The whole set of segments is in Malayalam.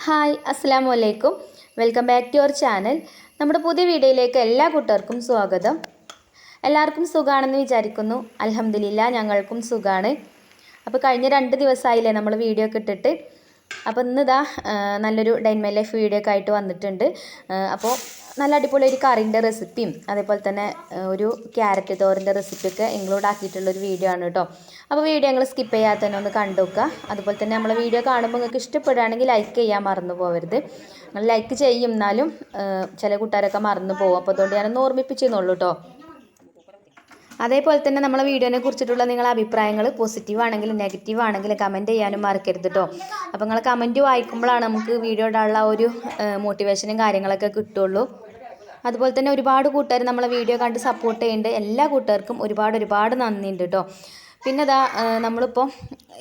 ഹായ് അസ്സലാമു അലൈക്കും. Welcome back to our channel. നമ്മുടെ പുതിയ വീഡിയോയിലേക്ക് എല്ലാ കൂട്ടുകാർക്കും സ്വാഗതം. എല്ലാവർക്കും സുഖമാണെന്ന് വിചാരിക്കുന്നു. അൽഹംദുലില്ലാ ഞങ്ങൾക്കും സുഖമാണ്. അപ്പോൾ കഴിഞ്ഞ 2 ദിവസമായില്ലേ നമ്മൾ വീഡിയോ ഒക്കെ ഇട്ടിട്ട്. അപ്പോൾ ഇന്നിതാ നല്ലൊരു ഡൈൻ മൈ ലൈഫ് വീഡിയോ ഒക്കെ ആയിട്ട് വന്നിട്ടുണ്ട്. അപ്പോൾ നല്ല അടിപൊളി ഒരു കറിൻ്റെ റെസിപ്പിയും അതേപോലെ തന്നെ ഒരു ക്യാരറ്റ് തോരൻ്റെ റെസിപ്പിയൊക്കെ ഇൻക്ലൂഡ് ആക്കിയിട്ടുള്ളൊരു വീഡിയോ ആണ് കേട്ടോ. അപ്പോൾ വീഡിയോ നിങ്ങൾ സ്കിപ്പ് ചെയ്യാതെ തന്നെ ഒന്ന് കണ്ടു നോക്കുക. അതുപോലെ തന്നെ നമ്മളെ വീഡിയോ കാണുമ്പോൾ നിങ്ങൾക്ക് ഇഷ്ടപ്പെടുകയാണെങ്കിൽ ലൈക്ക് ചെയ്യാൻ മറന്നു പോകരുത്. നിങ്ങൾ ലൈക്ക് ചെയ്യും, എന്നാലും ചില കൂട്ടുകാരൊക്കെ മറന്നു പോകും. അപ്പോൾ അതുകൊണ്ട് ഞാനൊന്ന് ഓർമ്മിപ്പിച്ചെന്നുള്ളൂ കേട്ടോ. അതേപോലെ തന്നെ നമ്മളെ വീഡിയോനെ കുറിച്ചിട്ടുള്ള നിങ്ങളുടെ അഭിപ്രായങ്ങൾ പോസിറ്റീവ് ആണെങ്കിലും നെഗറ്റീവ് ആണെങ്കിലും കമൻറ്റ് ചെയ്യാനും മറക്കരുത് കേട്ടോ. അപ്പോൾ നിങ്ങൾ കമൻറ്റ് വായിക്കുമ്പോഴാണ് നമുക്ക് വീഡിയോ ഇടാനുള്ള ഒരു മോട്ടിവേഷനും കാര്യങ്ങളൊക്കെ കിട്ടുള്ളൂ. അതുപോലെ തന്നെ ഒരുപാട് കൂട്ടുകാർ നമ്മളെ വീഡിയോ കണ്ട് സപ്പോർട്ട് ചെയ്യുന്നുണ്ട്. എല്ലാ കൂട്ടുകാർക്കും ഒരുപാട് നന്ദിയുണ്ട് കേട്ടോ. പിന്നെ അതാ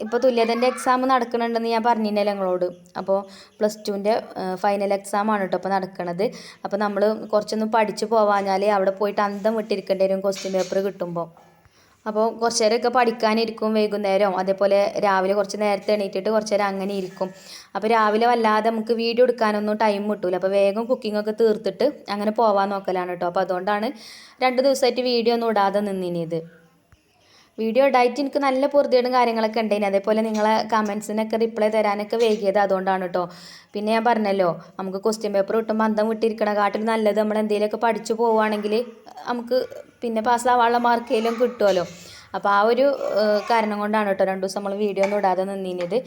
ഇപ്പോൾ തുല്യതൻ്റെ എക്സാം നടക്കുന്നുണ്ടെന്ന് ഞാൻ പറഞ്ഞില്ലേ നിങ്ങളോട്. അപ്പോൾ +2ൻ്റെ ഫൈനൽ എക്സാമാണ് കേട്ടോ ഇപ്പോൾ നടക്കുന്നത്. അപ്പോൾ നമ്മൾ കുറച്ചൊന്നും പഠിച്ചു പോവാഞ്ഞാൽ അവിടെ പോയിട്ട് അന്തം വിട്ടിരിക്കേണ്ടി വരും ക്വസ്റ്റ്യൻ പേപ്പർ കിട്ടുമ്പോൾ. അപ്പോൾ കുറച്ച് നേരമൊക്കെ പഠിക്കാനിരിക്കും വൈകുന്നേരം. അതേപോലെ രാവിലെ കുറച്ച് നേരത്തെ എണീറ്റിട്ട് കുറച്ച് നേരം അങ്ങനെ ഇരിക്കും. അപ്പോൾ രാവിലെ വല്ലാതെ നമുക്ക് വീഡിയോ എടുക്കാനൊന്നും ടൈം കിട്ടില്ല. അപ്പോൾ വേഗം കുക്കിങ്ങൊക്കെ തീർത്തിട്ട് അങ്ങനെ പോകാൻ നോക്കലാണ് കേട്ടോ. അപ്പോൾ അതുകൊണ്ടാണ് 2 ദിവസമായിട്ട് വീഡിയോ ഒന്നും ഇടാതെ നിന്നിനിയത്. വീഡിയോ ഇടായിട്ട് എനിക്ക് നല്ല പൊറുതിയേടും കാര്യങ്ങളൊക്കെ ഉണ്ടായിന്. അതേപോലെ നിങ്ങളെ കമൻസിനൊക്കെ റിപ്ലൈ തരാനൊക്കെ വൈകിയത് അതുകൊണ്ടാണ് കേട്ടോ. പിന്നെ ഞാൻ പറഞ്ഞല്ലോ, നമുക്ക് ക്വസ്റ്റ്യൻ പേപ്പർ കിട്ടുമ്പോൾ അന്തം വിട്ടിരിക്കണ കാട്ടിൽ നല്ലത് നമ്മൾ എന്തെങ്കിലുമൊക്കെ പഠിച്ചു പോവുകയാണെങ്കിൽ നമുക്ക് പിന്നെ പാസ്സാവാനുള്ള മാർക്കെങ്കിലും കിട്ടുമല്ലോ. അപ്പോൾ ആ ഒരു കാരണം കൊണ്ടാണ് കേട്ടോ 2 ദിവസം നമ്മൾ വീഡിയോ ഒന്നും ഇടാതെ നിന്നിരുന്നത്.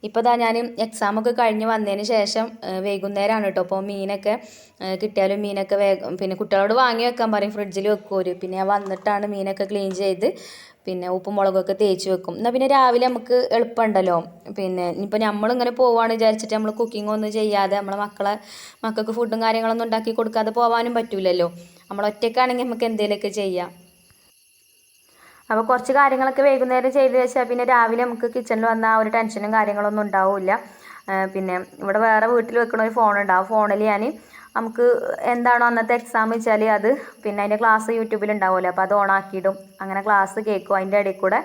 ഇപ്പോൾ ഞാൻ എക്സാമൊക്കെ കഴിഞ്ഞ് വന്നതിന് ശേഷം വൈകുന്നേരമാണ് കേട്ടോ. അപ്പോൾ മീനൊക്കെ കിട്ടിയാലും മീനൊക്കെ വേഗം പിന്നെ കുട്ടികളോട് വാങ്ങി വെക്കാൻ പറയും, ഫ്രിഡ്ജിൽ വെക്കുമോ. പിന്നെ ഞാൻ വന്നിട്ടാണ് മീനൊക്കെ ക്ലീൻ ചെയ്ത് പിന്നെ ഉപ്പും മുളകൊക്കെ തേച്ച് വെക്കും. എന്നാൽ പിന്നെ രാവിലെ നമുക്ക് എളുപ്പമുണ്ടല്ലോ. പിന്നെ ഇനിയിപ്പോൾ നമ്മളിങ്ങനെ പോവുകയാണ് വിചാരിച്ചിട്ട് നമ്മൾ കുക്കിംഗ് ഒന്നും ചെയ്യാതെ നമ്മളെ മക്കൾക്ക് ഫുഡും കാര്യങ്ങളൊന്നും ഉണ്ടാക്കി കൊടുക്കാതെ പോകാനും പറ്റില്ലല്ലോ. നമ്മൾ ഒറ്റയ്ക്കാണെങ്കിൽ നമുക്ക് എന്തെങ്കിലുമൊക്കെ ചെയ്യാം. അപ്പോൾ കുറച്ച് കാര്യങ്ങളൊക്കെ വൈകുന്നേരം ചെയ്ത് വെച്ചാൽ പിന്നെ രാവിലെ നമുക്ക് കിച്ചണിൽ വന്നാൽ ആ ഒരു ടെൻഷനും കാര്യങ്ങളൊന്നും ഉണ്ടാവില്ല. പിന്നെ ഇവിടെ വേറെ വീട്ടിൽ വെക്കണ ഒരു ഫോണുണ്ട്. ആ ഫോണിൽ ഞാൻ നമുക്ക് എന്താണോ അന്നത്തെ എക്സാം വെച്ചാൽ അത് പിന്നെ അതിൻ്റെ ക്ലാസ് യൂട്യൂബിൽ ഉണ്ടാവുമല്ലോ. അപ്പോൾ അത് ഓണാക്കിയിടും. അങ്ങനെ ക്ലാസ് കേൾക്കും. അതിൻ്റെ ഇടയിൽ കൂടെ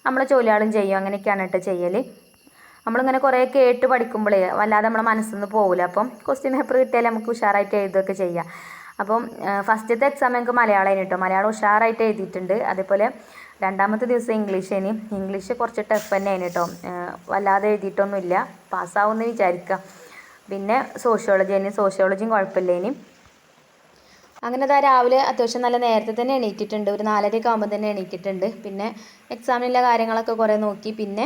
നമ്മൾ ജോലികളും ചെയ്യും. അങ്ങനെയൊക്കെയാണ് കേട്ടോ ചെയ്യൽ. നമ്മളിങ്ങനെ കുറേ കേട്ട് പഠിക്കുമ്പോഴേ വല്ലാതെ നമ്മളെ മനസ്സിൽ നിന്ന് പോകില്ല. അപ്പം ക്വസ്റ്റ്യൻ പേപ്പർ കിട്ടിയാൽ നമുക്ക് ഉഷാറായിട്ട് എഴുതുകയൊക്കെ ചെയ്യാം. അപ്പം ഫസ്റ്റത്തെ എക്സാം എനിക്ക് മലയാളമായിരുന്നു കേട്ടോ. മലയാളം ഉഷാറായിട്ട് എഴുതിയിട്ടുണ്ട്. അതേപോലെ 2ാമത്തെ ദിവസം ഇംഗ്ലീഷ് കുറച്ച് ടഫ് തന്നെയാണ് കേട്ടോ. വല്ലാതെ എഴുതിയിട്ടൊന്നുമില്ല, പാസ്സാവുമെന്ന് വിചാരിക്കാം. പിന്നെ സോഷ്യോളജിയും കുഴപ്പമില്ലേനി. അങ്ങനെ രാവിലെ അത്യാവശ്യം നല്ല നേരത്തെ തന്നെ എണീറ്റിട്ടുണ്ട്. ഒരു 4:30 ആകുമ്പോൾ തന്നെ എണീറ്റിട്ടുണ്ട്. പിന്നെ എക്സാമിനുള്ള കാര്യങ്ങളൊക്കെ കുറേ നോക്കി. പിന്നെ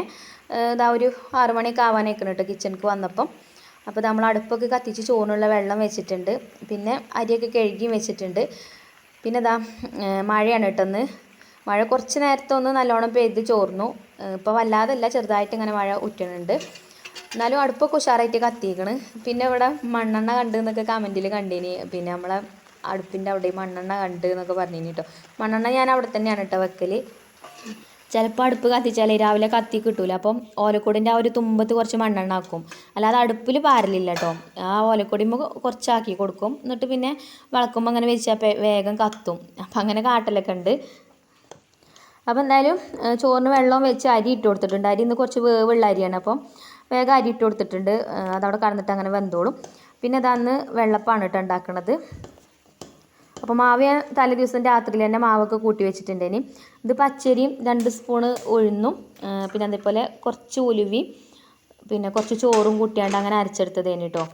ഒരു 6 മണിയൊക്കെ ആവാനായിരിക്കണം കേട്ടോ കിച്ചണിക്ക് വന്നപ്പം. അപ്പോൾ നമ്മൾ അടുപ്പൊക്കെ കത്തിച്ച് ചോറിനുള്ള വെള്ളം വെച്ചിട്ടുണ്ട്. പിന്നെ അരിയൊക്കെ കഴുകിയും വെച്ചിട്ടുണ്ട്. പിന്നെ മഴയാണ് കേട്ടോന്ന്. മഴ കുറച്ച് നേരത്തെ ഒന്ന് നല്ലോണം പെയ്ത് ചോർന്നു. ഇപ്പോൾ വല്ലാതല്ല, ചെറുതായിട്ട് ഇങ്ങനെ മഴ ഉറ്റുന്നുണ്ട്. എന്നാലും അടുപ്പൊക്കെ ഉഷാറായിട്ട് കത്തിക്കണ്. പിന്നെ ഇവിടെ മണ്ണെണ്ണ കണ്ട് എന്നൊക്കെ കമൻറ്റിൽ കണ്ടീനി. പിന്നെ നമ്മളെ അടുപ്പിൻ്റെ അവിടെ മണ്ണെണ്ണ കണ്ട് എന്നൊക്കെ പറഞ്ഞിനി കേട്ടോ. മണ്ണെണ്ണ ഞാൻ അവിടെ തന്നെയാണ് കേട്ടോ വെക്കൽ. ചിലപ്പോൾ അടുപ്പ് കത്തിച്ചാൽ രാവിലെ കത്തി കിട്ടൂല. അപ്പം ഓലക്കൊടിൻ്റെ ആ ഒരു തുമ്പത്ത് കുറച്ച് മണ്ണെണ്ണ ആക്കും. അല്ലാതെ അടുപ്പിൽ പാരലില്ല കേട്ടോ. ആ ഓലക്കൊടിയുമ്പോൾ കുറച്ചാക്കി കൊടുക്കും. എന്നിട്ട് പിന്നെ വിളക്കുമ്പോൾ അങ്ങനെ വെച്ചാൽ വേഗം കത്തും. അപ്പം അങ്ങനെ കാട്ടലൊക്കെ ഉണ്ട്. അപ്പോൾ എന്തായാലും ചോറിന് വെള്ളവും വെച്ച് അരി ഇട്ട് കൊടുത്തിട്ടുണ്ട്. അരി ഇന്ന് കുറച്ച് വേവുള്ള അരിയാണ്. അപ്പം വേഗം അരി ഇട്ട് കൊടുത്തിട്ടുണ്ട്. അതവിടെ കടന്നിട്ട് അങ്ങനെ വെന്തോളും. പിന്നെ അന്ന് വെള്ളപ്പാണ് കേട്ടോ ഉണ്ടാക്കുന്നത്. അപ്പോൾ മാവ് ഞാൻ തലേ ദിവസം രാത്രിയിൽ തന്നെ മാവൊക്കെ കൂട്ടി വെച്ചിട്ടുണ്ടേനി. ഇത് പച്ചരിയും 2 സ്പൂണ് ഉഴുന്നും പിന്നെ അതേപോലെ കുറച്ച് ഉലുവയും പിന്നെ കുറച്ച് ചോറും കൂട്ടിയാണ്ട് അങ്ങനെ അരച്ചെടുത്തതേനി കേട്ടോ.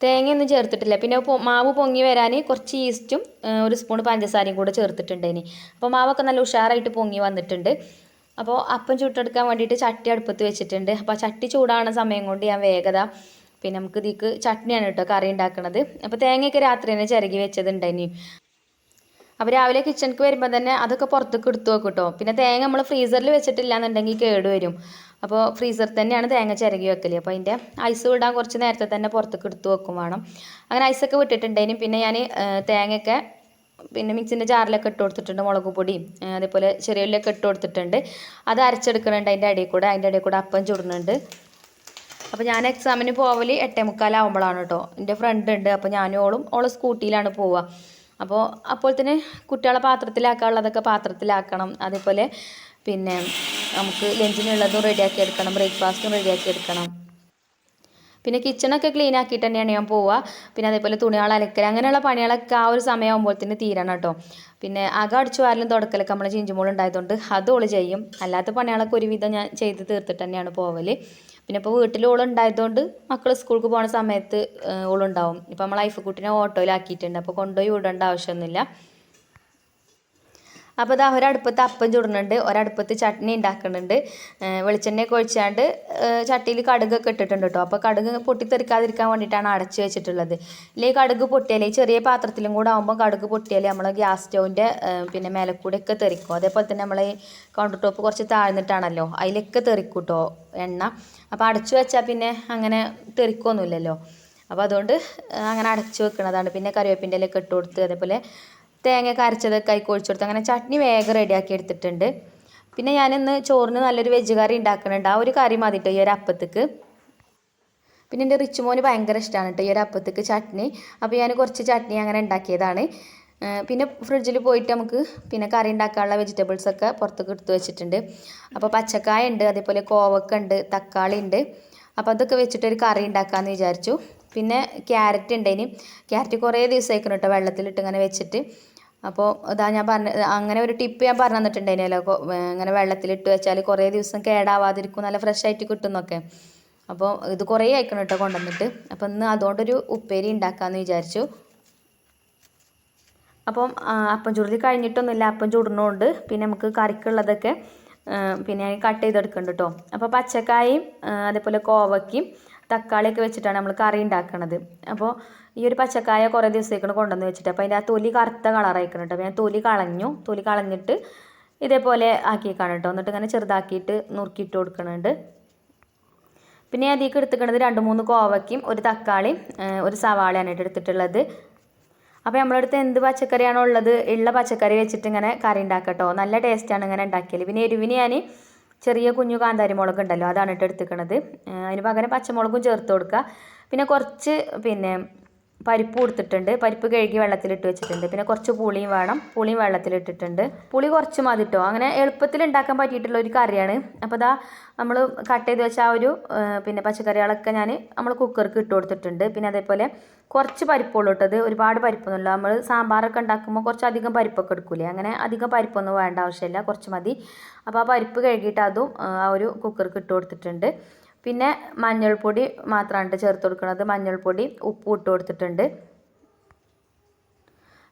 തേങ്ങയൊന്നും ചേർത്തിട്ടില്ല. പിന്നെ മാവ് പൊങ്ങി വരാൻ കുറച്ച് ഈസ്റ്റും 1 സ്പൂൺ പഞ്ചസാരയും കൂടെ ചേർത്തിട്ടുണ്ടേനി. അപ്പോൾ മാവൊക്കെ നല്ല ഉഷാറായിട്ട് പൊങ്ങി വന്നിട്ടുണ്ട്. അപ്പോൾ അപ്പം ചുട്ടെടുക്കാൻ വേണ്ടിയിട്ട് ചട്ടി അടുപ്പത്ത് വെച്ചിട്ടുണ്ട്. അപ്പോൾ ആ ചട്ടി ചൂടാവുന്ന സമയം കൊണ്ട് ഞാൻ വേഗത പിന്നെ നമുക്ക് ഇതിക്ക് ചട്നിയാണ് കേട്ടോ കറി ഉണ്ടാക്കുന്നത്. അപ്പോൾ തേങ്ങയൊക്കെ രാത്രി തന്നെ ചിരകി വെച്ചതുണ്ടായിനി. അപ്പോൾ രാവിലെ കിച്ചണിക്ക് വരുമ്പോൾ തന്നെ അതൊക്കെ പുറത്തേക്ക് എടുത്തു വെക്കും കേട്ടോ. പിന്നെ തേങ്ങ നമ്മൾ ഫ്രീസറിൽ വെച്ചിട്ടില്ല എന്നുണ്ടെങ്കിൽ കേടുവരും. അപ്പോൾ ഫ്രീസറിൽ തന്നെയാണ് തേങ്ങ ചിരകി വെക്കൽ. അപ്പോൾ അതിൻ്റെ ഐസ് വിടാൻ കുറച്ച് നേരത്തെ തന്നെ പുറത്തേക്ക് എടുത്ത് വെക്കും വേണം. അങ്ങനെ ഐസൊക്കെ വിട്ടിട്ടുണ്ടായിന്. പിന്നെ ഞാൻ തേങ്ങയൊക്കെ പിന്നെ മിക്സിൻ്റെ ജാറിലൊക്കെ ഇട്ട് കൊടുത്തിട്ടുണ്ട്. മുളക് പൊടിയും അതേപോലെ ചെറിയുള്ളിയൊക്കെ ഇട്ട് കൊടുത്തിട്ടുണ്ട്. അത് അരച്ചെടുക്കുന്നുണ്ട് അതിൻ്റെ ഇടയിൽ കൂടെ അപ്പം ചുടുന്നുണ്ട്. അപ്പോൾ ഞാൻ എക്സാമിന് പോവൽ 8:45 ആകുമ്പോഴാണ് കേട്ടോ. എൻ്റെ ഫ്രണ്ട് ഉണ്ട്. അപ്പോൾ ഞാനും ഓള് സ്കൂട്ടിയിലാണ് പോവുക. അപ്പോൾ തന്നെ കുട്ടികളെ പാത്രത്തിലാക്കാനുള്ളതൊക്കെ പാത്രത്തിലാക്കണം. അതേപോലെ പിന്നെ നമുക്ക് ലഞ്ചിനുള്ളതും റെഡിയാക്കി എടുക്കണം, ബ്രേക്ക്ഫാസ്റ്റും റെഡിയാക്കി എടുക്കണം. പിന്നെ കിച്ചണൊക്കെ ക്ലീൻ ആക്കിയിട്ട് തന്നെയാണ് ഞാൻ പോവുക. പിന്നെ അതേപോലെ തുണികൾ അലക്കൽ അങ്ങനെയുള്ള പണികളൊക്കെ ആ ഒരു സമയമാകുമ്പോഴത്തേന് തീരണം കേട്ടോ. പിന്നെ അകം അടിച്ചു വാരലും തുടക്കലൊക്കെ നമ്മൾ ചിഞ്ചുമോൾ ഉണ്ടായതുകൊണ്ട് അത് ഓള് ചെയ്യും. അല്ലാത്ത പണികളൊക്കെ ഒരുവിധം ഞാൻ ചെയ്ത് തീർത്തിട്ട് തന്നെയാണ് പോവൽ. പിന്നെ ഇപ്പോൾ വീട്ടിൽ ഓളുണ്ടായതുകൊണ്ട് മക്കൾ സ്കൂൾക്ക് പോകുന്ന സമയത്ത് ഓളുണ്ടാവും. ഇപ്പോൾ നമ്മൾ ഐഫക്കുട്ടിനെ ഓട്ടോയിലാക്കിയിട്ടുണ്ട്, അപ്പോൾ കൊണ്ടുപോയി വിടേണ്ട ആവശ്യമൊന്നുമില്ല. അപ്പോൾ ഇതാ ഒരടുപ്പത്ത് അപ്പം ചുടുന്നുണ്ട്, ഒരടുപ്പത്ത് ചട്നി ഉണ്ടാക്കുന്നുണ്ട്. വെളിച്ചെണ്ണയൊക്കെ ഒഴിച്ചാണ്ട് ചട്ടിയിൽ കടുകൊക്കെ ഇട്ടിട്ടുണ്ട് കേട്ടോ. അപ്പോൾ കടുക് പൊട്ടിത്തെറിക്കാതിരിക്കാൻ വേണ്ടിയിട്ടാണ് അടച്ച് വെച്ചിട്ടുള്ളത്. ഇല്ലെങ്കിൽ കടുക് പൊട്ടിയാലേ ചെറിയ പാത്രത്തിലും കൂടെ ആകുമ്പോൾ കടുക് പൊട്ടിയാലേ നമ്മൾ ഗ്യാസ് സ്റ്റൗവിൻ്റെ പിന്നെ മേലക്കൂടെയൊക്കെ തെറിക്കും. അതേപോലെ തന്നെ നമ്മൾ ഈ കൗണ്ടർ ടോപ്പ് കുറച്ച് താഴ്ന്നിട്ടാണല്ലോ, അതിലൊക്കെ തെറിക്കും കേട്ടോ എണ്ണ. അപ്പോൾ അടച്ചു വെച്ചാൽ പിന്നെ അങ്ങനെ തെറിക്കൊന്നുമില്ലല്ലോ. അപ്പോൾ അതുകൊണ്ട് അങ്ങനെ അടച്ചു വെക്കുന്നതാണ്. പിന്നെ കറിവേപ്പിൻ്റെ ഇലയൊക്കെ ഇട്ട് കൊടുത്ത് അതേപോലെ തേങ്ങ അരച്ചതൊക്കെ ആയി ഒഴിച്ചു കൊടുത്ത് അങ്ങനെ ചട്നി വേഗം റെഡിയാക്കി എടുത്തിട്ടുണ്ട്. പിന്നെ ഞാനിന്ന് ചോറിന് നല്ലൊരു വെജ് കറി ഉണ്ടാക്കുന്നുണ്ട്. ആ ഒരു കറി മതി കേട്ടോ ഈ ഒരു അപ്പത്തേക്ക്. പിന്നെ എൻ്റെ റിച്ചുമോന് ഭയങ്കര ഇഷ്ടമാണ് കേട്ടോ ഈ ഒരു അപ്പത്തേക്ക് ചട്നി. അപ്പോൾ ഞാൻ കുറച്ച് ചട്നി അങ്ങനെ ഉണ്ടാക്കിയതാണ്. പിന്നെ ഫ്രിഡ്ജിൽ പോയിട്ട് നമുക്ക് പിന്നെ കറി ഉണ്ടാക്കാനുള്ള വെജിറ്റബിൾസൊക്കെ പുറത്തേക്ക് എടുത്ത് വെച്ചിട്ടുണ്ട്. അപ്പോൾ പച്ചക്കായ ഉണ്ട്, അതേപോലെ കോവക്ക ഉണ്ട്, തക്കാളി ഉണ്ട്. അപ്പോൾ അതൊക്കെ വെച്ചിട്ടൊരു കറി ഉണ്ടാക്കാമെന്ന് വിചാരിച്ചു. പിന്നെ ക്യാരറ്റ് ഉണ്ടേനി. ക്യാരറ്റ് കുറേ ദിവസമായിരിക്കണം കേട്ടോ വെള്ളത്തിലിട്ട് ഇങ്ങനെ വെച്ചിട്ട്. അപ്പോൾ ഇതാ ഞാൻ അങ്ങനെ ഒരു ടിപ്പ് ഞാൻ പറഞ്ഞു തന്നിട്ടുണ്ടായിരുന്നല്ലോ, ഇങ്ങനെ വെള്ളത്തിലിട്ട് വെച്ചാൽ കുറേ ദിവസം കേടാവാതിരിക്കും, നല്ല ഫ്രഷ് ആയിട്ട് കിട്ടുമെന്നൊക്കെ. അപ്പോൾ ഇത് കുറേ ആയിക്കണം കേട്ടോ കൊണ്ടുവന്നിട്ട്. അപ്പോൾ ഇന്ന് അതുകൊണ്ടൊരു ഉപ്പേരി ഉണ്ടാക്കാമെന്ന് വിചാരിച്ചു. അപ്പം അപ്പം ചുടൽ കഴിഞ്ഞിട്ടൊന്നുമില്ല, അപ്പം ചുടുന്നതുകൊണ്ട് പിന്നെ നമുക്ക് കറിക്കുള്ളതൊക്കെ പിന്നെ ഞാൻ കട്ട് ചെയ്തെടുക്കുന്നുണ്ട് കേട്ടോ. അപ്പോൾ പച്ചക്കായും അതേപോലെ കോവയ്ക്കും തക്കാളിയൊക്കെ വെച്ചിട്ടാണ് നമ്മൾ കറി ഉണ്ടാക്കുന്നത്. അപ്പോൾ ഈ ഒരു പച്ചക്കായ കുറേ ദിവസത്തേക്കാണ് കൊണ്ടുവന്ന് വെച്ചിട്ട് അപ്പോൾ അതിൻ്റെ ആ തൊലി കറുത്ത കളറായിക്കണം കേട്ടോ. അപ്പോൾ ഞാൻ തൊലി കളഞ്ഞിട്ട് ഇതേപോലെ ആക്കിയേക്കാണ് കേട്ടോ. എന്നിട്ട് ഇങ്ങനെ ചെറുതാക്കിയിട്ട് നുറുക്കിയിട്ട് കൊടുക്കുന്നുണ്ട്. പിന്നെ അതിലേക്ക് എടുത്തിരിക്കുന്നത് 2-3 കോവയ്ക്കും ഒരു തക്കാളിയും ഒരു സവാളയാണ് എടുത്തിട്ടുള്ളത്. അപ്പോൾ നമ്മളടുത്ത് എന്ത് പച്ചക്കറിയാണോ ഉള്ളത് ഉള്ള പച്ചക്കറി വെച്ചിട്ട് ഇങ്ങനെ കറി ഉണ്ടാക്കട്ടോ, നല്ല ടേസ്റ്റാണ് ഇങ്ങനെ ഉണ്ടാക്കിയാൽ. പിന്നെ എരിവിന് ഞാൻ ചെറിയ കുഞ്ഞു കാന്താരി മുളക് ഉണ്ടല്ലോ അതാണ് എടുത്തിരിക്കുന്നത്. അതിന് പകരം പച്ചമുളകും ചേർത്ത് കൊടുക്കുക. പിന്നെ കുറച്ച് പിന്നെ പരിപ്പ് കൊടുത്തിട്ടുണ്ട്, പരിപ്പ് കഴുകി വെള്ളത്തിലിട്ട് വെച്ചിട്ടുണ്ട്. പിന്നെ കുറച്ച് പുളിയും വേണം, പുളിയും വെള്ളത്തിലിട്ടിട്ടുണ്ട്. പുളി കുറച്ച് മതി കേട്ടോ. അങ്ങനെ എളുപ്പത്തിൽ ഉണ്ടാക്കാൻ പറ്റിയിട്ടുള്ള ഒരു കറിയാണ്. അപ്പോൾ ഇതാ നമ്മൾ കട്ട് ചെയ്ത് വെച്ച ആ ഒരു പിന്നെ പച്ചക്കറികളൊക്കെ നമ്മൾ കുക്കർക്ക് ഇട്ട് കൊടുത്തിട്ടുണ്ട്. പിന്നെ അതേപോലെ കുറച്ച് പരിപ്പുള്ളൂ ഇട്ടത്, ഒരുപാട് പരിപ്പൊന്നുമില്ല. നമ്മൾ സാമ്പാറൊക്കെ ഉണ്ടാക്കുമ്പോൾ കുറച്ചധികം പരിപ്പൊക്കെ എടുക്കൂലേ, അങ്ങനെ അധികം പരിപ്പൊന്നും വേണ്ട ആവശ്യമില്ല, കുറച്ച് മതി. അപ്പോൾ ആ പരിപ്പ് കഴുകിയിട്ട് അതും ആ ഒരു കുക്കർക്ക് ഇട്ട് കൊടുത്തിട്ടുണ്ട്. പിന്നെ മഞ്ഞൾപ്പൊടി മാത്രമാണ് ചേർത്ത് കൊടുക്കുന്നത്, മഞ്ഞൾപ്പൊടി ഉപ്പ് ഇട്ട് കൊടുത്തിട്ടുണ്ട്.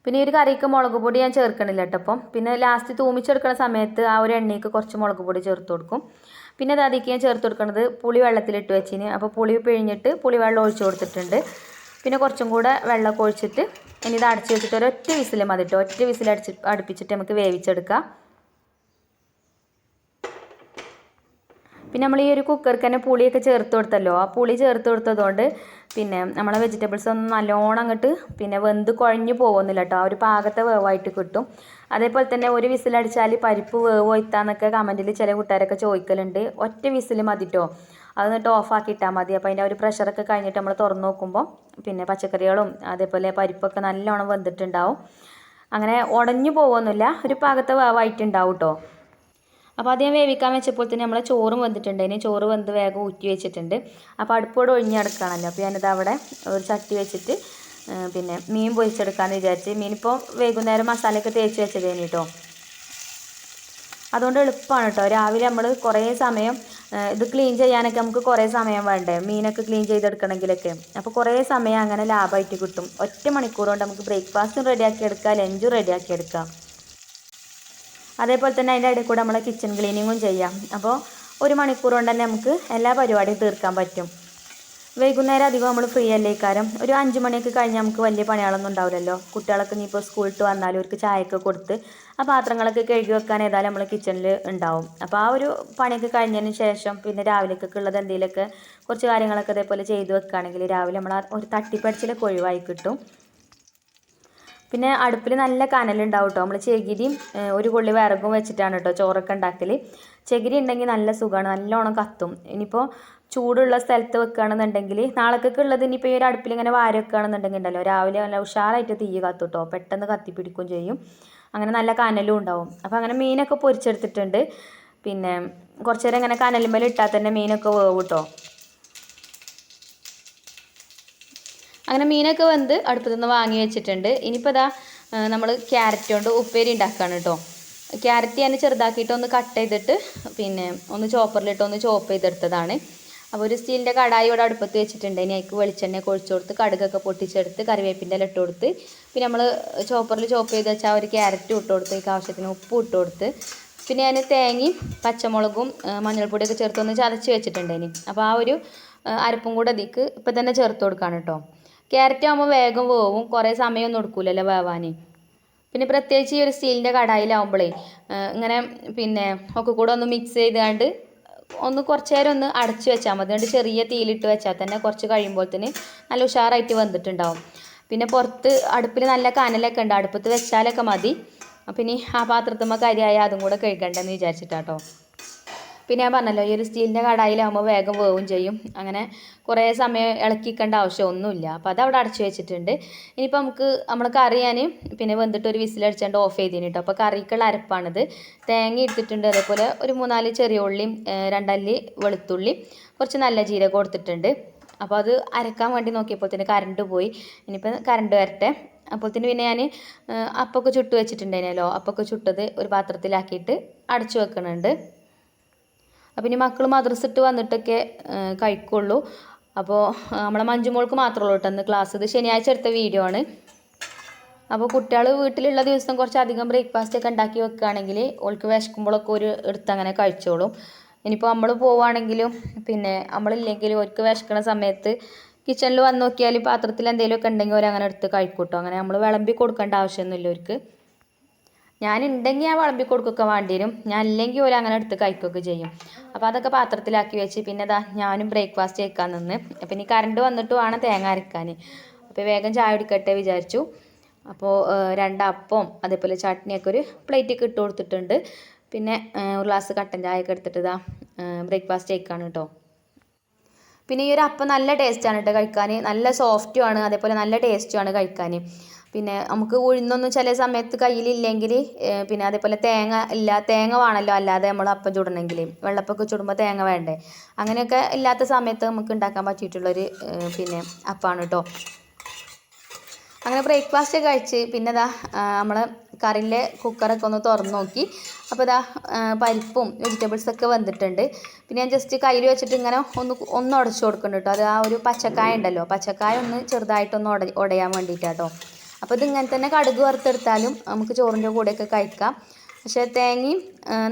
പിന്നെ ഈ ഒരു കറിക്ക് മുളക് പൊടി ഞാൻ ചേർക്കണില്ല കേട്ടോ. അപ്പം പിന്നെ ലാസ്റ്റ് തൂമിച്ചെടുക്കുന്ന സമയത്ത് ആ ഒരു എണ്ണയ്ക്ക് കുറച്ച് മുളക് പൊടി ചേർത്ത് കൊടുക്കും. പിന്നെ അത് അതിലേക്ക് ഞാൻ ചേർത്ത് കൊടുക്കുന്നത് പുളി വെള്ളത്തിലിട്ട് വെച്ചിന്. അപ്പോൾ പുളി പിഴിഞ്ഞിട്ട് പുളി വെള്ളം ഒഴിച്ച് കൊടുത്തിട്ടുണ്ട്. പിന്നെ കുറച്ചും കൂടെ വെള്ളമൊക്കെ ഒഴിച്ചിട്ട് ഇനി ഇത് അടച്ച് വെച്ചിട്ട് ഒരൊറ്റ വിസിൽ മതി കേട്ടോ. ഒറ്റ വിസിൽ അടുപ്പിച്ചിട്ട് നമുക്ക് വേവിച്ചെടുക്കാം. പിന്നെ നമ്മൾ ഈ ഒരു കുക്കർക്ക് തന്നെ പുളിയൊക്കെ ചേർത്ത് കൊടുത്തല്ലോ, ആ പുളി ചേർത്ത് കൊടുത്തതുകൊണ്ട് പിന്നെ നമ്മളെ വെജിറ്റബിൾസ് ഒന്നും നല്ലോണം അങ്ങോട്ട് പിന്നെ വെന്ത് കുഴഞ്ഞു പോകുന്നില്ല കേട്ടോ. ആ ഒരു പാകത്തെ വേവായിട്ട് കിട്ടും. അതേപോലെ തന്നെ ഒരു വിസിലടിച്ചാൽ പരിപ്പ് വേവ് വയ്ത്താന്നൊക്കെ കമൻറ്റിൽ ചില കൂട്ടുകാരൊക്കെ ചോദിക്കലുണ്ട്. ഒറ്റ വിസിൽ മതി കേട്ടോ, അത് എന്നിട്ട് ഓഫാക്കി ഇട്ടാൽ മതി. അപ്പോൾ അതിൻ്റെ ഒരു പ്രഷറൊക്കെ കഴിഞ്ഞിട്ട് നമ്മൾ തുറന്ന് നോക്കുമ്പോൾ പിന്നെ പച്ചക്കറികളും അതേപോലെ പരിപ്പൊക്കെ നല്ലോണം വെന്തിട്ടുണ്ടാവും. അങ്ങനെ ഉടഞ്ഞു പോകുന്നില്ല, ഒരു പാകത്തെ വേവായിട്ടുണ്ടാവും കേട്ടോ. അപ്പോൾ അത് ഞാൻ വേവിക്കാൻ വെച്ചപ്പോൾ തന്നെ നമ്മളെ ചോറും വെന്തിട്ടുണ്ട്. ഇനി ചോറ് വെന്ത് വേഗം ഊറ്റി വെച്ചിട്ടുണ്ട്. അപ്പോൾ അടുപ്പോടെ ഒഴിഞ്ഞെടുക്കുകയാണല്ലോ, അപ്പോൾ ഞാനിത് അവിടെ ഒരു ചട്ടി വെച്ചിട്ട് പിന്നെ മീൻ പൊരിച്ചെടുക്കാമെന്ന് വിചാരിച്ച്. മീനിപ്പോൾ വൈകുന്നേരം മസാലയൊക്കെ തേച്ച് വെച്ചതേന് കേട്ടോ. അതുകൊണ്ട് എളുപ്പമാണ് കേട്ടോ. രാവിലെ നമ്മൾ കുറേ സമയം ഇത് ക്ലീൻ ചെയ്യാനൊക്കെ നമുക്ക് കുറേ സമയം വേണ്ടേ, മീനൊക്കെ ക്ലീൻ ചെയ്തെടുക്കണമെങ്കിലൊക്കെ. അപ്പോൾ കുറേ സമയം അങ്ങനെ ലാഭമായിട്ട് കിട്ടും. 1 മണിക്കൂർ കൊണ്ട് നമുക്ക് ബ്രേക്ക്ഫാസ്റ്റും റെഡിയാക്കി എടുക്കാം, ലഞ്ചും റെഡിയാക്കി എടുക്കാം. അതേപോലെ തന്നെ അതിൻ്റെ ഇടയിൽ കൂടെ നമ്മളെ കിച്ചൺ ക്ലീനിങ്ങും ചെയ്യാം. അപ്പോൾ 1 മണിക്കൂർ കൊണ്ട് തന്നെ നമുക്ക് എല്ലാ പരിപാടിയും തീർക്കാൻ പറ്റും. വൈകുന്നേരം അധികം നമ്മൾ ഫ്രീ അല്ലേ കാരം, ഒരു 5 മണിയൊക്കെ കഴിഞ്ഞാൽ നമുക്ക് വലിയ പണികളൊന്നും ഉണ്ടാവില്ലല്ലോ. കുട്ടികളൊക്കെ ഇനിയിപ്പോൾ സ്കൂളിട്ട് വന്നാലും അവർക്ക് ചായയൊക്കെ കൊടുത്ത് ആ പാത്രങ്ങളൊക്കെ കഴുകി വെക്കാൻ ഏതായാലും നമ്മൾ കിച്ചണിൽ ഉണ്ടാവും. അപ്പോൾ ആ ഒരു പണിയൊക്കെ കഴിഞ്ഞതിന് ശേഷം പിന്നെ രാവിലേക്കൊക്കെ ഉള്ളത് എന്തെങ്കിലുമൊക്കെ കുറച്ച് കാര്യങ്ങളൊക്കെ ഇതേപോലെ ചെയ്ത് വെക്കുകയാണെങ്കിൽ രാവിലെ നമ്മൾ ഒരു തട്ടിപ്പടിച്ചിലൊക്കെ ഒഴിവായി കിട്ടും. പിന്നെ അടുപ്പിൽ നല്ല കനലുണ്ടാവും കേട്ടോ. നമ്മൾ ചകിരിയും ഒരു കൊള്ളി വിറകും വെച്ചിട്ടാണ് കേട്ടോ ചോറൊക്കെ ഉണ്ടാക്കൽ. ചകിരി ഉണ്ടെങ്കിൽ നല്ല സുഖമാണ്, നല്ലോണം കത്തും. ഇനിയിപ്പോൾ ചൂടുള്ള സ്ഥലത്ത് വെക്കുകയാണെന്നുണ്ടെങ്കിൽ നാളേക്കൊക്കെ ഉള്ളത് ഇനിയിപ്പോൾ ഈ ഒരു അടുപ്പിൽ ഇങ്ങനെ വാര വെക്കുകയാണെന്നുണ്ടെങ്കിൽ ഉണ്ടല്ലോ രാവിലെ നല്ല ഉഷാറായിട്ട് തീ കത്തും കേട്ടോ, പെട്ടെന്ന് കത്തിപ്പിടിക്കുകയും ചെയ്യും. അങ്ങനെ നല്ല കനലും ഉണ്ടാവും. അപ്പോൾ അങ്ങനെ മീനൊക്കെ പൊരിച്ചെടുത്തിട്ടുണ്ട്. പിന്നെ കുറച്ച് നേരം ഇങ്ങനെ കനലുമ്മേൽ ഇട്ടാൽ തന്നെ മീനൊക്കെ വേവും കേട്ടോ. അങ്ങനെ മീനൊക്കെ വെന്ത് അടുപ്പത്തു നിന്ന് വാങ്ങി വെച്ചിട്ടുണ്ട്. ഇനിയിപ്പോൾ ഇതാ നമ്മൾ ക്യാരറ്റ് കൊണ്ട് ഉപ്പേരി ഉണ്ടാക്കുകയാണ് കേട്ടോ. ക്യാരറ്റ് ഞാൻ ചെറുതാക്കിയിട്ട് ഒന്ന് കട്ട് ചെയ്തിട്ട് പിന്നെ ഒന്ന് ചോപ്പറിലിട്ട് ഒന്ന് ചോപ്പ് ചെയ്തെടുത്തതാണ്. അപ്പോൾ ഒരു സ്റ്റീലിൻ്റെ കടായി ഇവിടെ അടുപ്പത്ത് വെച്ചിട്ടുണ്ട്. ഇനി അതിലേക്ക് വെളിച്ചെണ്ണ ഒഴിച്ച് കൊടുത്ത് കടുകൊക്കെ പൊട്ടിച്ചെടുത്ത് കറിവേപ്പിൻ്റെ ഇല ഇട്ട് കൊടുത്ത് പിന്നെ നമ്മൾ ചോപ്പറിൽ ചോപ്പ് ചെയ്ത് വെച്ചാൽ ഒരു ക്യാരറ്റ് ഇട്ട് കൊടുത്ത് അതിലേക്ക് ആവശ്യത്തിന് ഉപ്പ് ഇട്ട് കൊടുത്ത് പിന്നെ ഞാൻ തേങ്ങയും പച്ചമുളകും മഞ്ഞൾപ്പൊടിയൊക്കെ ചേർത്തൊന്ന് ചതച്ച് വെച്ചിട്ടുണ്ടേനി. അപ്പോൾ ആ ഒരു അരപ്പും കൂടെ അതിലേക്ക് ഇപ്പം തന്നെ ചേർത്ത് കൊടുക്കുകയാണ് കേട്ടോ. ക്യാരറ്റ് ആകുമ്പോൾ വേഗം വേവും, കുറേ സമയമൊന്നും എടുക്കില്ലല്ലോ വേവാൻ. പിന്നെ പ്രത്യേകിച്ച് ഈ ഒരു സ്റ്റീലിൻ്റെ കടായിലാവുമ്പോഴേ ഇങ്ങനെ പിന്നെ ഒക്കെ കൂടെ ഒന്ന് മിക്സ് ചെയ്താണ്ട് ഒന്ന് കുറച്ച് നേരം ഒന്ന് അടച്ച് വെച്ചാൽ മതി. അതുകൊണ്ട് ചെറിയ തീയിലിട്ട് വെച്ചാൽ തന്നെ കുറച്ച് കഴിയുമ്പോഴത്തേന് നല്ല ഉഷാറായിട്ട് വെന്തിട്ടുണ്ടാവും. പിന്നെ പുറത്ത് അടുപ്പിൽ നല്ല കനലൊക്കെ ഉണ്ട്, അടുപ്പത്ത് വെച്ചാലൊക്കെ മതി. അപ്പം ഇനി ആ പാത്രത്തുമ്മ കരിയായ അതും കൂടെ കഴുകണ്ടെന്ന് വിചാരിച്ചിട്ടാട്ടോ. പിന്നെ ഞാൻ പറഞ്ഞല്ലോ ഈ ഒരു സ്റ്റീലിൻ്റെ കടായിലാകുമ്പോൾ വേഗം വേവും ചെയ്യും. അങ്ങനെ കുറേ സമയം ഇളക്കിക്കേണ്ട ആവശ്യമൊന്നുമില്ല. അപ്പോൾ അതവിടെ അടച്ചു വെച്ചിട്ടുണ്ട്. ഇനിയിപ്പോൾ നമ്മൾ കറി ഞാൻ പിന്നെ വെന്തിട്ട് ഒരു വിസിലടിച്ചാണ്ട് ഓഫ് ചെയ്തിന് കേട്ടോ. അപ്പോൾ കറിക്കുള്ള അരപ്പാണിത്. തേങ്ങ എടുത്തിട്ടുണ്ട്, അതേപോലെ ഒരു 3-4 ചെറിയ ഉള്ളിയും 2 അല്ലി വെളുത്തുള്ളി, കുറച്ച് നല്ല ജീരകം കൊടുത്തിട്ടുണ്ട്. അപ്പോൾ അത് അരക്കാൻ വേണ്ടി നോക്കിയപ്പോഴത്തേന് കറണ്ട് പോയി. ഇനിയിപ്പോൾ കറണ്ട് വരട്ടെ. അപ്പോഴത്തേന് പിന്നെ ഞാൻ അപ്പമൊക്കെ ചുട്ട് വെച്ചിട്ടുണ്ടായിരുന്നല്ലോ, അപ്പമൊക്കെ ചുട്ടത് ഒരു പാത്രത്തിലാക്കിയിട്ട് അടച്ചു വെക്കുന്നുണ്ട്. അപ്പം ഇനി മക്കൾ മദ്രസ ഇട്ട് വന്നിട്ടൊക്കെ കഴിക്കുള്ളൂ. അപ്പോൾ നമ്മളെ മഞ്ജുമോൾക്ക് മാത്രമേ ഉള്ളൂ കേട്ടോ ഇന്ന് ക്ലാസ്. ഇത് ശനിയാഴ്ച എടുത്ത വീഡിയോ ആണ്. അപ്പോൾ കുട്ടികൾ വീട്ടിലുള്ള ദിവസം കുറച്ചധികം ബ്രേക്ക്ഫാസ്റ്റ് ഒക്കെ ഉണ്ടാക്കി വെക്കുകയാണെങ്കിൽ ഓൾക്ക് വിശക്കുമ്പോഴൊക്കെ ഒരു എടുത്ത് അങ്ങനെ കഴിച്ചോളും. ഇനിയിപ്പോൾ നമ്മൾ പോവുകയാണെങ്കിലും പിന്നെ നമ്മളില്ലെങ്കിലും ഓർക്ക് വിശക്കുന്ന സമയത്ത് കിച്ചണിൽ വന്ന് നോക്കിയാൽ പാത്രത്തിൽ എന്തെങ്കിലുമൊക്കെ ഉണ്ടെങ്കിൽ അവരങ്ങനെ എടുത്ത് കഴിക്കൂട്ടോ. അങ്ങനെ നമ്മൾ വിളമ്പി കൊടുക്കേണ്ട ആവശ്യമൊന്നുമില്ല അവർക്ക്. ഞാനുണ്ടെങ്കിൽ ഞാൻ വിളമ്പി കൊടുക്കുകയൊക്കെ വേണ്ടി വരും, ഞാൻ ഇല്ലെങ്കിൽ ഓല അങ്ങനെ എടുത്ത് കഴിക്കുകയൊക്കെ ചെയ്യും. അപ്പോൾ അതൊക്കെ പാത്രത്തിലാക്കി വെച്ച് പിന്നെ ഞാനും ബ്രേക്ക്ഫാസ്റ്റ് കഴിക്കാൻ നിന്ന്. അപ്പം ഇനി കറണ്ട് വന്നിട്ട് വേണം തേങ്ങ അരക്കാൻ. അപ്പോൾ വേഗം ചായ കുടിക്കട്ടെ വിചാരിച്ചു. അപ്പോൾ 2 അപ്പവും അതേപോലെ ചട്നിയൊക്കെ ഒരു പ്ലേറ്റിലേക്ക് ഇട്ട് കൊടുത്തിട്ടുണ്ട്. പിന്നെ ഒരു ഗ്ലാസ് കട്ടൻ ചായയൊക്കെ എടുത്തിട്ട് ബ്രേക്ക്ഫാസ്റ്റ് കഴിക്കാണ് കേട്ടോ. പിന്നെ ഈ ഒരു അപ്പം നല്ല ടേസ്റ്റാണ് കേട്ടോ കഴിക്കാൻ, നല്ല സോഫ്റ്റുമാണ്, അതേപോലെ നല്ല ടേസ്റ്റുമാണ് കഴിക്കാൻ. പിന്നെ നമുക്ക് ഉഴുന്നൊന്നും ചില സമയത്ത് കയ്യിലില്ലെങ്കിൽ പിന്നെ അതേപോലെ തേങ്ങ വേണമല്ലോ, അല്ലാതെ നമ്മൾ അപ്പം ചുടണമെങ്കിൽ വെള്ളപ്പൊക്കെ ചുടുമ്പോൾ തേങ്ങ വേണ്ടേ. അങ്ങനെയൊക്കെ ഇല്ലാത്ത സമയത്ത് നമുക്ക് ഉണ്ടാക്കാൻ പറ്റിയിട്ടുള്ളൊരു പിന്നെ അപ്പമാണ് കേട്ടോ. അങ്ങനെ ബ്രേക്ക്ഫാസ്റ്റ് കഴിച്ച് പിന്നെ നമ്മൾ കറിയിലെ കുക്കറൊക്കെ ഒന്ന് തുറന്ന് നോക്കി. അപ്പോൾ പരിപ്പും വെജിറ്റബിൾസൊക്കെ വന്നിട്ടുണ്ട്. പിന്നെ ഞാൻ ജസ്റ്റ് കയ്യിൽ വെച്ചിട്ട് ഇങ്ങനെ ഒന്ന് ഉടച്ചു കൊടുക്കുന്നുണ്ട് കേട്ടോ. അത് ആ ഒരു പച്ചക്കായ ഉണ്ടല്ലോ, പച്ചക്കായ ഒന്ന് ചെറുതായിട്ടൊന്ന് ഉടയാൻ വേണ്ടിയിട്ടാട്ടോ. അപ്പോൾ ഇതിങ്ങനെ തന്നെ കടുക് വറുത്തെടുത്താലും നമുക്ക് ചോറിൻ്റെ കൂടെയൊക്കെ കഴിക്കാം. പക്ഷേ തേങ്ങയും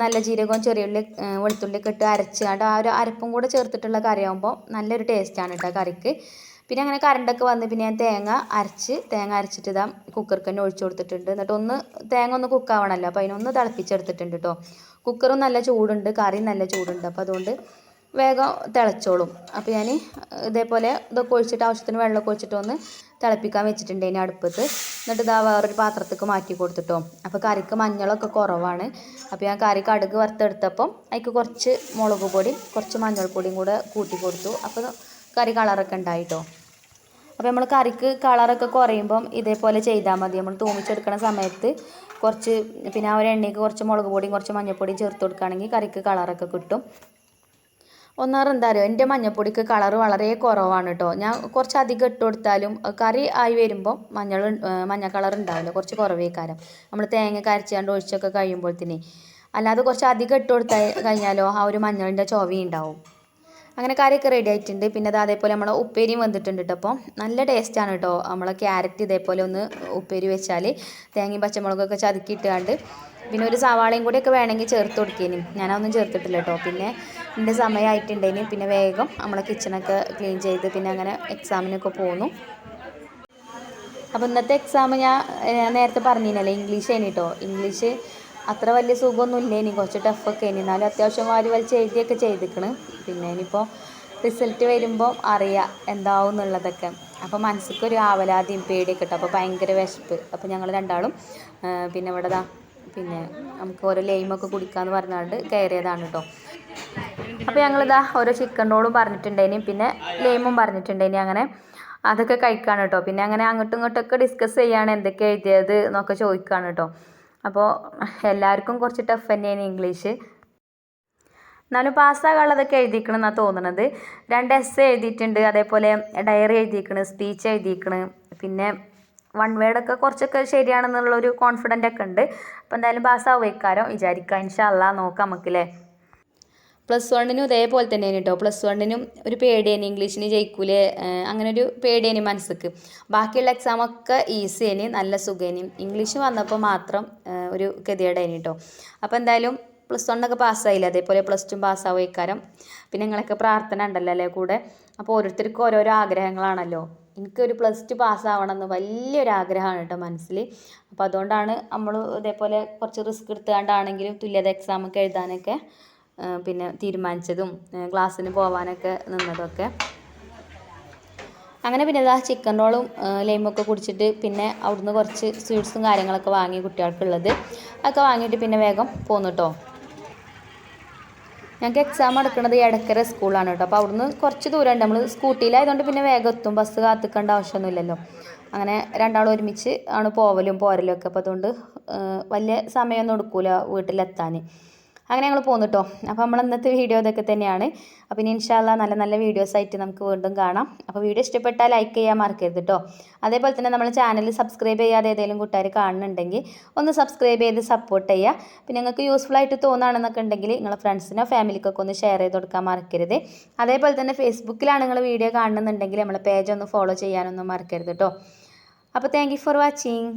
നല്ല ജീരകവും ചെറിയുള്ളി വെളുത്തുള്ളിയൊക്കെ ഇട്ട് അരച്ചുകൊണ്ട് ആ ഒരു അരപ്പും കൂടെ ചേർത്തിട്ടുള്ള കറിയാകുമ്പോൾ നല്ലൊരു ടേസ്റ്റാണ് കേട്ടോ കറിക്ക്. പിന്നെ അങ്ങനെ കറണ്ടൊക്കെ വന്ന് പിന്നെ ഞാൻ തേങ്ങ അരച്ചിട്ട് കുക്കർക്ക് തന്നെ ഒഴിച്ചു കൊടുത്തിട്ടുണ്ട്. എന്നിട്ട് തേങ്ങ ഒന്ന് കുക്കാവണമല്ലോ, അപ്പോൾ അതിനൊന്ന് തിളപ്പിച്ചെടുത്തിട്ടുണ്ട് കേട്ടോ. കുക്കറും നല്ല ചൂടുണ്ട്, കറിയും നല്ല ചൂടുണ്ട്, അപ്പോൾ അതുകൊണ്ട് വേഗം തിളച്ചോളും. അപ്പോൾ ഞാൻ ഇതേപോലെ ഇതൊക്കെ ഒഴിച്ചിട്ട് ആവശ്യത്തിന് വെള്ളമൊക്കെ ഒഴിച്ചിട്ട് ഒന്ന് തിളപ്പിക്കാൻ വെച്ചിട്ടുണ്ട് ഇനി അടുപ്പത്ത്. എന്നിട്ട് വേറൊരു പാത്രത്തേക്ക് മാറ്റി കൊടുത്തിട്ടോ. അപ്പോൾ കറിക്ക് മഞ്ഞളൊക്കെ കുറവാണ്. അപ്പോൾ ഞാൻ കറി കടുക് വറുത്തെടുത്തപ്പം അതിക്ക് കുറച്ച് മുളക് പൊടിയും കുറച്ച് മഞ്ഞൾപ്പൊടിയും കൂടെ കൂട്ടി കൊടുത്തു. അപ്പോൾ കറി കളറൊക്കെ ഉണ്ടായിട്ടോ. അപ്പോൾ നമ്മൾ കറിക്ക് കളറൊക്കെ കുറയുമ്പം ഇതേപോലെ ചെയ്താൽ മതി. നമ്മൾ തൂമിച്ചെടുക്കുന്ന സമയത്ത് കുറച്ച് പിന്നെ ആ ഒരു എണ്ണയ്ക്ക് കുറച്ച് മുളക് പൊടിയും കുറച്ച് മഞ്ഞൾപ്പൊടിയും ചേർത്ത് കൊടുക്കുകയാണെങ്കിൽ കറിക്ക് കളറൊക്കെ കിട്ടും. എന്താ അറിയോ, എൻ്റെ മഞ്ഞൾപ്പൊടിക്ക് കളറ് വളരെ കുറവാണ് കേട്ടോ. ഞാൻ കുറച്ച് അധികം ഇട്ട് കൊടുത്താലും കറി ആയി വരുമ്പോൾ മഞ്ഞ കളർ ഉണ്ടാവില്ല, കുറച്ച് കുറവേക്കാരം നമ്മൾ തേങ്ങ അരച്ചാണ്ട് ഒഴിച്ചൊക്കെ കഴിയുമ്പോഴത്തേനെ. അല്ലാതെ കുറച്ച് അധികം ഇട്ട് കൊടുത്താൽ കഴിഞ്ഞാലോ ആ ഒരു മഞ്ഞളിൻ്റെ ചൊവയും ഉണ്ടാവും. അങ്ങനെ കറിയൊക്കെ റെഡി ആയിട്ടുണ്ട്. പിന്നെ അതേപോലെ നമ്മൾ ഉപ്പേരിയും വന്നിട്ടുണ്ട് കേട്ടോ. അപ്പോൾ നല്ല ടേസ്റ്റാണ് കേട്ടോ. നമ്മൾ ക്യാരറ്റ് ഇതേപോലെ ഒന്ന് ഉപ്പേരി വെച്ചാൽ തേങ്ങയും പച്ചമുളകൊക്കെ ചതുക്കിയിട്ടാണ്ട് പിന്നെ ഒരു സവാളയും കൂടിയൊക്കെ വേണമെങ്കിൽ ചേർത്ത് കൊടുക്കേനും, ഞാനതൊന്നും ചേർത്തിട്ടില്ല കേട്ടോ. പിന്നെ എൻ്റെ സമയമായിട്ടുണ്ടേനും പിന്നെ വേഗം നമ്മളെ കിച്ചണൊക്കെ ക്ലീൻ ചെയ്ത് പിന്നെ അങ്ങനെ എക്സാമിനൊക്കെ പോന്നു. അപ്പോൾ ഇന്നത്തെ എക്സാം ഞാൻ നേരത്തെ പറഞ്ഞിരുന്നല്ലേ, ഇംഗ്ലീഷ് ആണ് കേട്ടോ. ഇംഗ്ലീഷ് അത്ര വലിയ സുഖമൊന്നും ഇല്ലേനി, കുറച്ച് ടഫൊക്കെ ഇനി, എന്നാലും അത്യാവശ്യം വലിച്ച് എഴുതിയൊക്കെ ചെയ്തിക്കണ്. പിന്നെ ഇനിയിപ്പോൾ റിസൾട്ട് വരുമ്പോൾ അറിയാം എന്താവും എന്നുള്ളതൊക്കെ. അപ്പോൾ മനസ്സിക്കൊരു ആവലാതിയും പേടിയൊക്കെ കേട്ടോ. അപ്പോൾ ഭയങ്കര വിശപ്പ്. അപ്പോൾ ഞങ്ങൾ രണ്ടാളും പിന്നെ ഇവിടെ പിന്നെ നമുക്ക് ഓരോ ലൈമൊക്കെ കുടിക്കാമെന്ന് പറഞ്ഞുകൊണ്ട് കയറിയതാണ് കേട്ടോ. അപ്പോൾ ഞങ്ങളിതാ ഓരോ ചിക്കൻ റോളും പറഞ്ഞിട്ടുണ്ടേനി, പിന്നെ ലൈമും പറഞ്ഞിട്ടുണ്ടേനി. അങ്ങനെ അതൊക്കെ കഴിക്കാണ് കേട്ടോ. പിന്നെ അങ്ങനെ അങ്ങോട്ടും ഇങ്ങോട്ടൊക്കെ ഡിസ്കസ് ചെയ്യാണ് എന്തൊക്കെ എഴുതിയത് എന്നൊക്കെ ചോദിക്കുകയാണ് കേട്ടോ. അപ്പോൾ എല്ലാവർക്കും കുറച്ച് ടഫ് തന്നെയാണ് ഇംഗ്ലീഷ്. എന്നാലും പാസ്സാകാനുള്ളതൊക്കെ എഴുതിക്കണമെന്നാണ് തോന്നുന്നത്. 2 എസ്സേ എഴുതിയിട്ടുണ്ട്, അതേപോലെ ഡയറി എഴുതിയിരിക്കണ്, സ്പീച്ച് എഴുതിയിരിക്കണ്, പിന്നെ 1 വേർഡൊക്കെ കുറച്ചൊക്കെ ശരിയാണെന്നുള്ളൊരു കോൺഫിഡൻ്റ് ഒക്കെ ഉണ്ട്. അപ്പോൾ എന്തായാലും പാസ്സാവുമായിരിക്കും വിചാരിക്കാം. ഇൻഷാ അല്ലാഹ് നോക്കാം നമുക്കല്ലേ. +1 ഇതേപോലെ തന്നെയാണ് കേട്ടോ. +1 ഒരു പേടിയേനി ഇംഗ്ലീഷിന് ജയിക്കൂലേ, അങ്ങനെ ഒരു പേടിയേനി മനസ്സിക്ക്. ബാക്കിയുള്ള എക്സാമൊക്കെ ഈസിയേനി, നല്ല സുഖേനി. ഇംഗ്ലീഷ് വന്നപ്പോൾ മാത്രം ഒരു ഗതികേടേനി കേട്ടോ. അപ്പോൾ എന്തായാലും +1 പാസ്സായില്ല, അതേപോലെ +2 പാസ്സാവുമായിരിക്കും. പിന്നെ നിങ്ങളൊക്കെ പ്രാർത്ഥന ഉണ്ടല്ലോ അല്ലേ കൂടെ. അപ്പോൾ ഓരോരുത്തർക്കും ഓരോരോ ആഗ്രഹങ്ങളാണല്ലോ. എനിക്കൊരു +2 പാസ്സാവണമെന്ന് വലിയൊരു ആഗ്രഹമാണ് കേട്ടോ മനസ്സിൽ. അപ്പോൾ അതുകൊണ്ടാണ് നമ്മൾ ഇതേപോലെ കുറച്ച് റിസ്ക് എടുത്തുകൊണ്ടാണെങ്കിലും തുല്യത എക്സാമൊക്കെ എഴുതാനൊക്കെ പിന്നെ തീരുമാനിച്ചതും ക്ലാസ്സിന് പോകാനൊക്കെ നിന്നതൊക്കെ. അങ്ങനെ പിന്നെ ഇതാ ചിക്കൻ റോളും ലൈമൊക്കെ കുടിച്ചിട്ട് പിന്നെ അവിടുന്ന് കുറച്ച് സ്വീറ്റ്സും കാര്യങ്ങളൊക്കെ വാങ്ങി കുട്ടികൾക്കുള്ളത് അതൊക്കെ വാങ്ങിയിട്ട് പിന്നെ വേഗം പോന്നു കേട്ടോ. ഞങ്ങൾക്ക് എക്സാം എടുക്കുന്നത് എടക്കര സ്കൂളാണ് കേട്ടോ. അപ്പോൾ അവിടുന്ന് കുറച്ച് ദൂരമുണ്ട്. നമ്മൾ സ്കൂട്ടിയിലായതുകൊണ്ട് പിന്നെ വേഗം എത്തും, ബസ് കാത്തിക്കേണ്ട ആവശ്യമൊന്നുമില്ലല്ലോ. അങ്ങനെ രണ്ടാളും ഒരുമിച്ച് ആണ് പോവലും പോരലും ഒക്കെ. അപ്പോൾ അതുകൊണ്ട് വലിയ സമയമൊന്നും എടുക്കില്ല വീട്ടിലെത്താൻ. അങ്ങനെ ഞങ്ങൾ പോന്നു കേട്ടോ. അപ്പോൾ നമ്മൾ ഇന്നത്തെ വീഡിയോ ഇതൊക്കെ തന്നെയാണ്. അപ്പോൾ ഇനി ഇൻഷാ അല്ലാഹ് നല്ല നല്ല വീഡിയോസായിട്ട് നമുക്ക് വീണ്ടും കാണാം. അപ്പോൾ വീഡിയോ ഇഷ്ടപ്പെട്ടാൽ ലൈക്ക് ചെയ്യാൻ മറക്കരുത് കേട്ടോ. അതേപോലെ തന്നെ നമ്മൾ ചാനൽ സബ്സ്ക്രൈബ് ചെയ്യാതെ ഏതെങ്കിലും കൂട്ടുകാർ കാണുന്നുണ്ടെങ്കിൽ ഒന്ന് സബ്സ്ക്രൈബ് ചെയ്ത് സപ്പോർട്ട് ചെയ്യുക. പിന്നെ നിങ്ങൾക്ക് യൂസ്ഫുൾ ആയിട്ട് തോന്നുകയാണെന്നൊക്കെ ഉണ്ടെങ്കിൽ നിങ്ങളെ ഫ്രണ്ട്സിനോ ഫാമിലിക്കൊക്കെ ഒന്ന് ഷെയർ ചെയ്ത് കൊടുക്കാൻ മറക്കരുത്. അതേപോലെ തന്നെ ഫേസ്ബുക്കിലാണ് നിങ്ങൾ വീഡിയോ കാണുന്നുണ്ടെങ്കിൽ നമ്മളെ പേജ് ഒന്ന് ഫോളോ ചെയ്യാനൊന്നും മറക്കരുത് കേട്ടോ. അപ്പോൾ താങ്ക് യു ഫോർ വാച്ചിങ്.